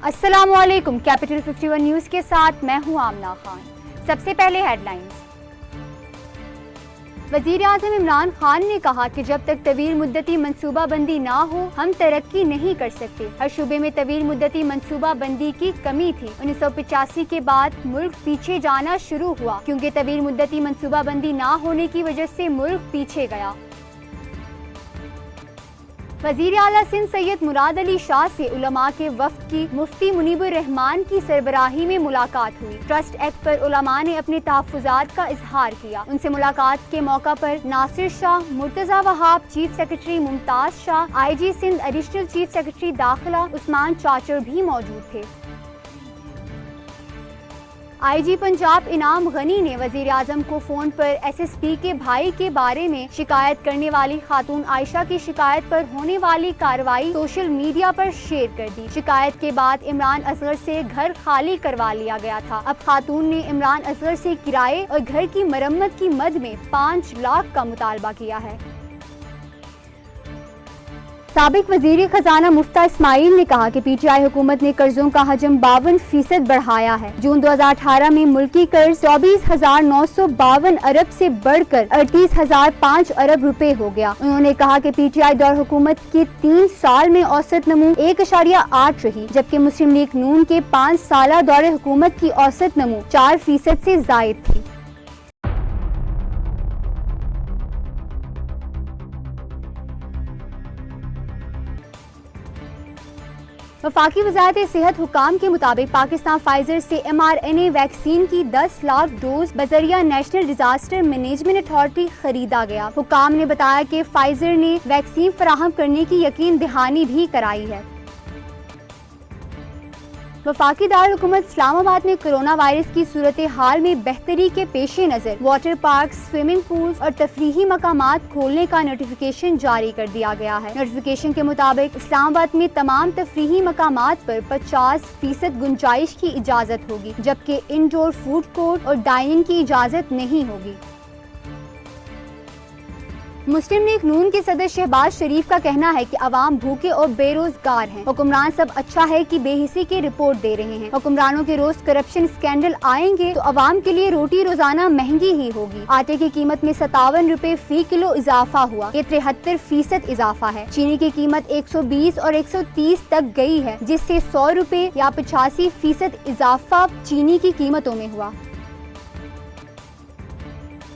अस्सलामुअलैकुम। Capital 51 news के साथ मैं हूं आमना खान। सबसे पहले हेडलाइंस। वजीर आज़म इमरान खान ने कहा कि जब तक तवील मुद्दती मंसूबा बंदी ना हो हम तरक्की नहीं कर सकते। हर शुबे में तवील मुद्दती मंसूबा बंदी की कमी थी। 1985 के बाद मुल्क पीछे जाना शुरू हुआ क्योंकि तवील मुद्दती मंसूबा बंदी ना होने की वजह से मुल्क पीछे गया। वज़ीर आला सिंध सैयद मुराद अली शाह से उलमा के वफ्द की मुफ्ती मुनीबुर रहमान की सरबराही में मुलाकात हुई। ट्रस्ट एक्ट पर उलमा ने अपने तहफ़्फ़ुज़ात का इजहार किया। उनसे मुलाकात के मौका पर Nasir Shah, Murtaza Wahab, chief secretary Mumtaz Shah, IG Sindh additional chief secretary दाखिला उस्मान चाचर भी मौजूद थे। IG पंजाब इनाम गनी ने वजीर आजम को फोन पर SSP के भाई के बारे में शिकायत करने वाली खातून आयशा की शिकायत पर होने वाली कार्रवाई सोशल मीडिया पर शेयर कर दी। शिकायत के बाद इमरान असगर से घर खाली करवा लिया गया था। अब खातून ने इमरान असगर से किराए और घर की मरम्मत की मद में 5 लाख का मुतालबा किया है। साबिक वजीर खजाना मुफ्ता इस्माइल ने कहा कि PTI हुकूमत ने कर्जों का हजम 52% बढ़ाया है। जून 2018 में मुल्की कर्ज 24,952 अरब से बढ़कर 38,005 अरब रुपए हो गया। उन्होंने कहा कि PTI दौर हुकूमत के 3 साल में औसत नमू 1.8 रही, जबकि मुस्लिम लीग नून के 5 साल दौर हुकूमत की औसत नमू 4% से जायद थी। वफाकी वज़ारत सेहत हुकाम के मुताबिक पाकिस्तान फाइजर से mRNA वैक्सीन की 10 लाख डोज बजरिया नेशनल डिजास्टर मैनेजमेंट अथॉरिटी खरीदा गया। हुकाम ने बताया कि फाइजर ने वैक्सीन फराहम करने की यकीन दहानी भी कराई है। वफाकी दारुल हुकूमत इस्लामाबाद में कोरोना वायरस की सूरत हाल में बेहतरी के पेश नज़र वाटर पार्क, स्विमिंग पूल्स और तफरीही मकामात खोलने का नोटिफिकेशन जारी कर दिया गया है। नोटिफिकेशन के मुताबिक इस्लामाबाद में तमाम तफरीही मकामात पर 50% गुंजाइश की इजाज़त होगी, जबकि इंडोर फूड कोर्ट और डाइनिंग की इजाज़त नहीं होगी। मुस्लिम लीग नून के सदर शहबाज शरीफ का कहना है कि अवाम भूखे और बेरोजगार हैं। हुक्मरान सब अच्छा है कि बेहिसी की रिपोर्ट दे रहे हैं। हुक्मरानों के रोज करप्शन स्कैंडल आएंगे तो अवाम के लिए रोटी रोजाना महंगी ही होगी। आटे की कीमत में 57 रुपए फी किलो इजाफा हुआ, ये 73% इजाफा है। चीनी की कीमत 120 और 130 तक गई है, जिससे 100 रुपए या 85% इजाफा चीनी की कीमतों में हुआ।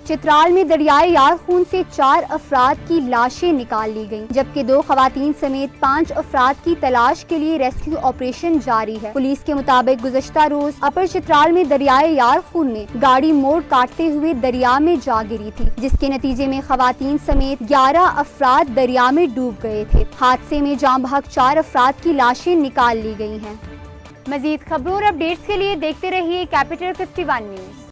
चित्राल में दरियाए यारखून से 4 अफराद की लाशें निकाल ली गयीं, जबकि 2 खवातीन समेत 5 अफराद की तलाश के लिए रेस्क्यू ऑपरेशन जारी है। पुलिस के मुताबिक गुज़श्ता रोज अपर चित्राल में दरियाए यारखून में गाड़ी मोड़ काटते हुए दरिया में जा गिरी थी, जिसके नतीजे में खवातीन समेत 11 अफराद दरिया में डूब गए थे। हादसे में जाँ बहक 4 अफराद की लाशें निकाल ली गयी हैं। मजीद खबरों और अपडेट्स के लिए देखते रहिए कैपिटल 51 न्यूज।